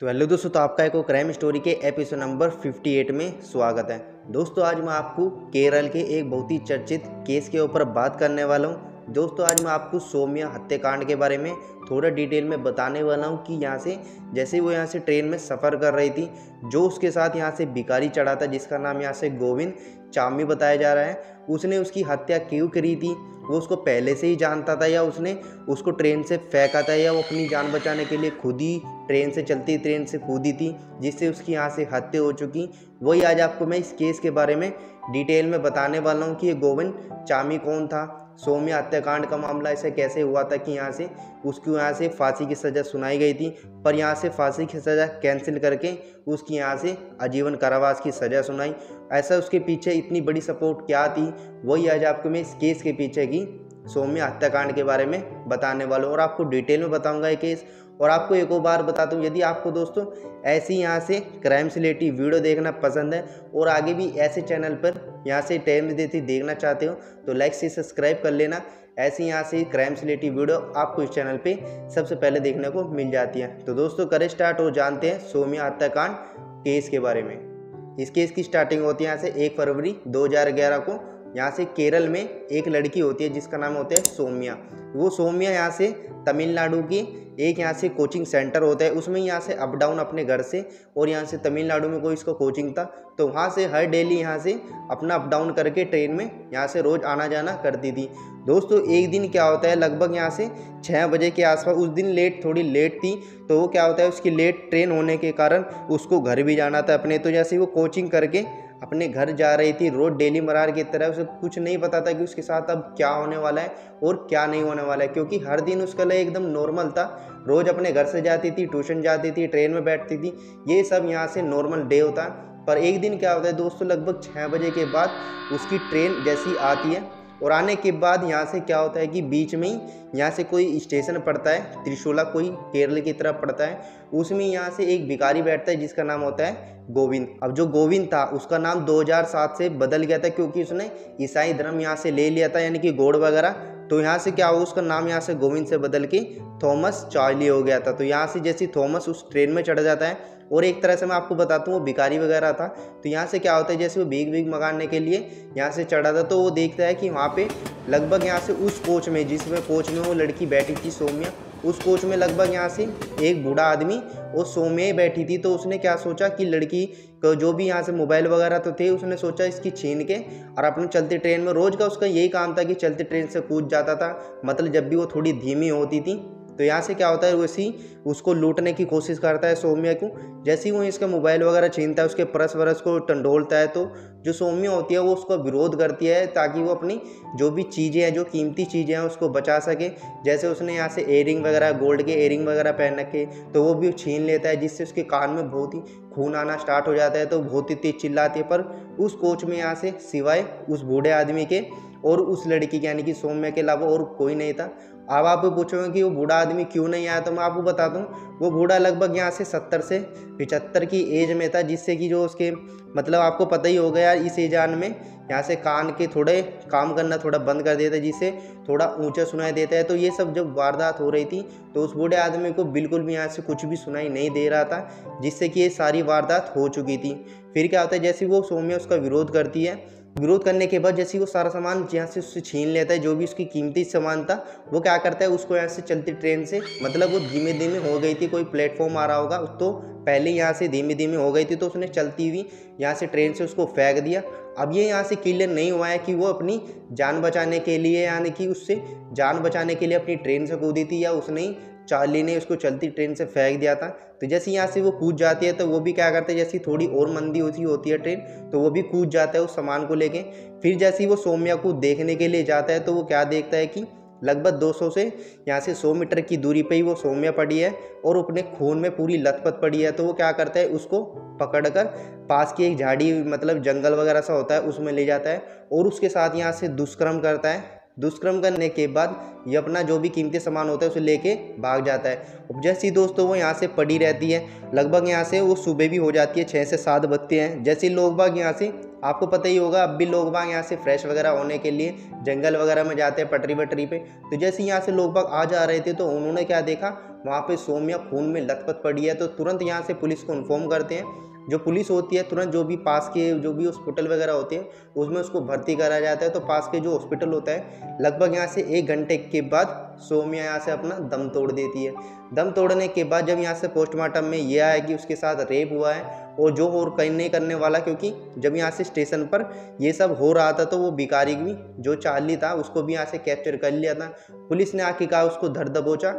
तो हेलो दोस्तों, तो आपका एक और क्राइम स्टोरी के एपिसोड नंबर 58 में स्वागत है। दोस्तों आज मैं आपको केरल के एक बहुत ही चर्चित केस के ऊपर बात करने वाला हूँ। दोस्तों आज मैं आपको सौम्या हत्याकांड के बारे में थोड़ा डिटेल में बताने वाला हूँ कि यहाँ से जैसे वो यहाँ से ट्रेन में सफ़र कर रही थी, जो उसके साथ यहाँ से भिखारी चढ़ा था जिसका नाम यहाँ से गोविंद चामी बताया जा रहा है, उसने उसकी हत्या क्यों करी थी, वो उसको पहले से ही जानता था या उसने उसको ट्रेन से फेंका था या वो अपनी जान बचाने के लिए खुद ही ट्रेन से चलती ट्रेन से कूदी थी जिससे उसकी यहाँ से हत्या हो चुकी। वही आज आपको मैं इस केस के बारे में डिटेल में बताने वाला हूँ कि ये गोविंद चामी कौन था, सौम्या हत्याकांड का मामला ऐसे कैसे हुआ था कि यहाँ से उसको यहाँ से फांसी की सज़ा सुनाई गई थी, पर यहाँ से फांसी की सज़ा कैंसिल करके उसकी यहाँ से आजीवन कारावास की सज़ा सुनाई। ऐसा उसके पीछे इतनी बड़ी सपोर्ट क्या थी, वही आज आपको मैं इस केस के पीछे की सौम्या हत्याकांड के बारे में बताने वाला हूँ और आपको डिटेल में बताऊंगा ये केस। और आपको एक और बार बताता हूँ, यदि आपको दोस्तों ऐसी यहाँ से क्राइम से रिलेटेड वीडियो देखना पसंद है और आगे भी ऐसे चैनल पर यहाँ से टाइम देती देखना चाहते हो तो लाइक से सब्सक्राइब कर लेना। ऐसी यहाँ से क्राइम से रिलेटेड वीडियो आपको इस चैनल पे सबसे पहले देखने को मिल जाती है। तो दोस्तों करें स्टार्ट और जानते हैं सौम्या हत्याकांड केस के बारे में। इस केस की स्टार्टिंग होती है यहाँ से 1 फरवरी 2011 को। यहाँ से केरल में एक लड़की होती है जिसका नाम होता है सौम्या। वो सौम्या यहाँ से तमिलनाडु की एक यहाँ से कोचिंग सेंटर होता है, उसमें यहाँ से अप डाउन अपने घर से और यहाँ से तमिलनाडु में कोई इसका कोचिंग था तो वहाँ से हर डेली यहाँ से अपना अप डाउन करके ट्रेन में यहाँ से रोज़ आना जाना करती थी। दोस्तों एक दिन क्या होता है, लगभग यहाँ से 6 बजे के आसपास, उस दिन थोड़ी लेट थी तो वो क्या होता है उसकी लेट ट्रेन होने के कारण उसको घर भी जाना था अपने। तो जैसे वो कोचिंग करके अपने घर जा रही थी रोज डेली मरार की तरह, उसे कुछ नहीं पता था कि उसके साथ अब क्या होने वाला है और क्या नहीं होने वाला है, क्योंकि हर दिन उसका लिए एकदम नॉर्मल था। रोज अपने घर से जाती थी, ट्यूशन जाती थी, ट्रेन में बैठती थी, ये सब यहाँ से नॉर्मल डे होता है। पर एक दिन क्या होता है दोस्तों, लगभग 6 बजे के बाद उसकी ट्रेन जैसी आती है और आने के बाद यहाँ से क्या होता है कि बीच में ही यहाँ से कोई स्टेशन पड़ता है, त्रिशूला कोई केरल की तरफ पड़ता है, उसमें यहाँ से एक भिखारी बैठता है जिसका नाम होता है गोविंद। अब जो गोविंद था उसका नाम 2007 से बदल गया था क्योंकि उसने ईसाई धर्म यहाँ से ले लिया था, यानी कि गॉड वगैरह। तो यहाँ से क्या हुआ, उसका नाम यहाँ से गोविंद से बदल के थॉमस चार्ली हो गया था। तो यहाँ से जैसे थॉमस उस ट्रेन में चढ़ जाता है और एक तरह से मैं आपको बताता हूँ वो भिखारी वगैरह था, तो यहाँ से क्या होता है जैसे वो भीख मंगाने के लिए यहाँ से चढ़ा था तो वो देखता है कि वहाँ पे लगभग यहाँ से उस कोच में, जिसमें कोच में वो लड़की बैठी थी सौम्या, उस कोच में लगभग यहाँ से एक बूढ़ा आदमी और सौम्या बैठी थी। तो उसने क्या सोचा कि लड़की को जो भी यहाँ से मोबाइल वगैरह तो थे, उसने सोचा इसकी छीन के और अपने चलती ट्रेन में, रोज़ का उसका यही काम था कि चलती ट्रेन से कूद जाता था, मतलब जब भी वो थोड़ी धीमी होती थी। तो यहाँ से क्या होता है वैसे ही उसको लूटने की कोशिश करता है सौम्या को। जैसे ही वो इसका मोबाइल वगैरह छीनता है, उसके पर्स वर्स को टंडोलता है, तो जो सौम्या होती है वो उसका विरोध करती है ताकि वो अपनी जो भी चीज़ें हैं, जो कीमती चीज़ें हैं उसको बचा सके। जैसे उसने यहाँ से एयरिंग वगैरह, गोल्ड के एयरिंग वगैरह पहन रखे तो वो भी छीन लेता है, जिससे उसके कान में बहुत ही खून आना स्टार्ट हो जाता है। तो बहुत ही तेज चिल्लाती है, पर उस कोच में यहाँ से सिवाय उस बूढ़े आदमी के और उस लड़की के यानी कि सौम्या के अलावा और कोई नहीं था। अब आप पूछोगे कि वो बूढ़ा आदमी क्यों नहीं आया, तो मैं आपको बता दूं वो बूढ़ा लगभग यहाँ से 70 से 75 की एज में था, जिससे कि जो उसके मतलब आपको पता ही होगा यार, इस एजान में यहाँ से कान के थोड़े काम करना थोड़ा बंद कर देता है, जिससे थोड़ा ऊंचा सुनाई देता है। तो ये सब जब वारदात हो रही थी तो उस बूढ़े आदमी को बिल्कुल भी यहाँ से कुछ भी सुनाई नहीं दे रहा था, जिससे कि ये सारी वारदात हो चुकी थी। फिर क्या होता है, जैसे वो सौम्या उसका विरोध करती है, विरोध करने के बाद जैसे वो सारा सामान यहाँ से उससे छीन लेता है, जो भी उसकी कीमती सामान था, वो क्या करता है उसको यहाँ से चलती ट्रेन से, मतलब वो धीमे धीमे हो गई थी, कोई प्लेटफॉर्म आ रहा होगा तो पहले यहाँ से धीमे धीमे हो गई थी, तो उसने चलती हुई यहाँ से ट्रेन से उसको फेंक दिया। अब ये यहाँ से क्लियर नहीं हुआ है कि वो अपनी जान बचाने के लिए, यानी कि उससे जान बचाने के लिए अपनी ट्रेन से कूदी थी या उसने ही चार्ली ने उसको चलती ट्रेन से फेंक दिया था। तो जैसे यहाँ से वो कूद जाती है तो वो भी क्या करते हैं, जैसे थोड़ी और मंदी होती है ट्रेन, तो वो भी कूद जाता है उस सामान को लेके। फिर जैसे ही वो सौम्या को देखने के लिए जाता है तो वो क्या देखता है कि लगभग 200 से यहाँ से 100 मीटर की दूरी पे ही वो सौम्या पड़ी है और अपने खून में पूरी लथपथ पड़ी है। तो वो क्या करता है, उसको पकड़कर पास की एक झाड़ी, मतलब जंगल वगैरह सा होता है, उसमें ले जाता है और उसके साथ यहाँ से दुष्कर्म करता है। दुष्कर्म करने के बाद ये अपना जो भी कीमती सामान होता है उसे लेके भाग जाता है। अब जैसे ही दोस्तों वो यहाँ से पड़ी रहती है, लगभग यहाँ से वो सुबह भी हो जाती है, 6 से 7 बजते हैं। जैसे लोग बाग यहाँ से आपको पता ही होगा, अब भी लोग बाग यहाँ से फ्रेश वगैरह होने के लिए जंगल वगैरह में जाते हैं पटरी वटरी पे। तो जैसे यहाँ से लोग बाग आ जा रहे थे तो उन्होंने क्या देखा, वहाँ पे सौम्या खून में लथपथ पड़ी है। तो तुरंत यहाँ से पुलिस को इन्फॉर्म करते हैं। जो पुलिस होती है तुरंत जो भी पास के जो भी हॉस्पिटल वगैरह होते हैं उसमें उसको भर्ती करा जाता है। तो पास के जो हॉस्पिटल होता है, लगभग यहाँ से 1 घंटे के बाद सौम्या यहाँ से अपना दम तोड़ देती है। दम तोड़ने के बाद जब यहाँ से पोस्टमार्टम में ये आया कि उसके साथ रेप हुआ है और जो और कहीं नहीं करने वाला, क्योंकि जब यहाँ से स्टेशन पर ये सब हो रहा था तो वो भिखारी भी जो चार्ली था उसको भी यहाँ से कैप्चर कर लिया था। पुलिस ने आखिरकार उसको धर दबोचा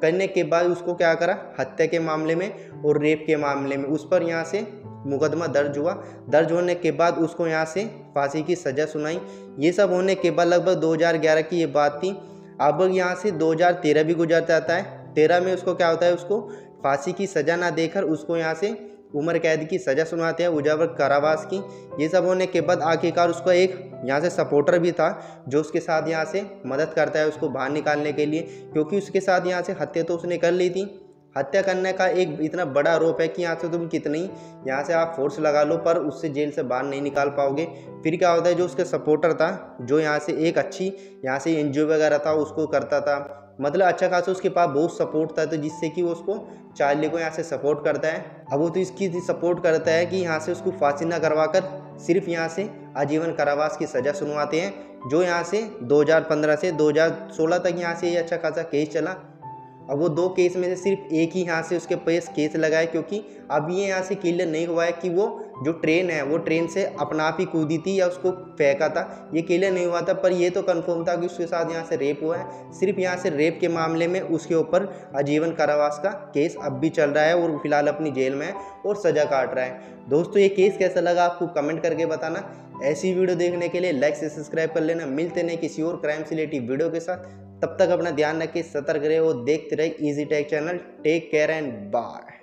करने के बाद उसको क्या करा, हत्या के मामले में और रेप के मामले में उस पर यहाँ से मुकदमा दर्ज हुआ। दर्ज होने के बाद उसको यहाँ से फांसी की सज़ा सुनाई। ये सब होने के बाद लगभग 2011 की ये बात थी। अब यहाँ से 2013 भी गुजर जाता है। 13 में उसको क्या होता है, उसको फांसी की सज़ा ना देकर उसको यहाँ से उम्र कैद की सज़ा सुनाते हैं, उजावर कारावास की। ये सब होने के बाद आखिरकार उसका एक यहाँ से सपोर्टर भी था जो उसके साथ यहाँ से मदद करता है उसको बाहर निकालने के लिए, क्योंकि उसके साथ यहाँ से हत्या तो उसने कर ली थी। हत्या करने का एक इतना बड़ा आरोप है कि यहाँ से तुम कितनी यहाँ से आप फोर्स लगा लो पर उससे जेल से बाहर नहीं निकाल पाओगे। फिर क्या होता है, जो उसका सपोर्टर था जो यहाँ से एक अच्छी यहाँ से एनजीओ वगैरह था उसको करता था, मतलब अच्छा खासा उसके पास बहुत सपोर्ट था, तो जिससे कि वो उसको चार्ली को यहाँ से सपोर्ट करता है। अब वो तो इसकी सपोर्ट करता है कि यहाँ से उसको फांसी ना करवा कर सिर्फ यहाँ से आजीवन कारावास की सज़ा सुनवाते हैं, जो यहाँ से 2015 से 2016 तक यहाँ से ये अच्छा खासा केस चला। अब वो 2 केस में से सिर्फ एक ही यहाँ से उसके पास केस लगा है, क्योंकि अब ये यहाँ से क्लियर नहीं हुआ है कि वो जो ट्रेन है वो ट्रेन से अपना आप ही कूदी थी या उसको फेंका था, ये क्लियर नहीं हुआ था। पर ये तो कंफर्म था कि उसके साथ यहाँ से रेप हुआ है। सिर्फ यहाँ से रेप के मामले में उसके ऊपर आजीवन कारावास का केस अब भी चल रहा है और फिलहाल अपनी जेल में है और सज़ा काट रहा है। दोस्तों ये केस कैसा लगा आपको कमेंट करके बताना। ऐसी वीडियो देखने के लिए लाइक से सब्सक्राइब कर लेना। मिलते नहीं किसी और क्राइम से रिलेटेड वीडियो के साथ, तब तक अपना ध्यान रखें, सतर्क रहे और देखते रहे easy tech channel. Take care and bye.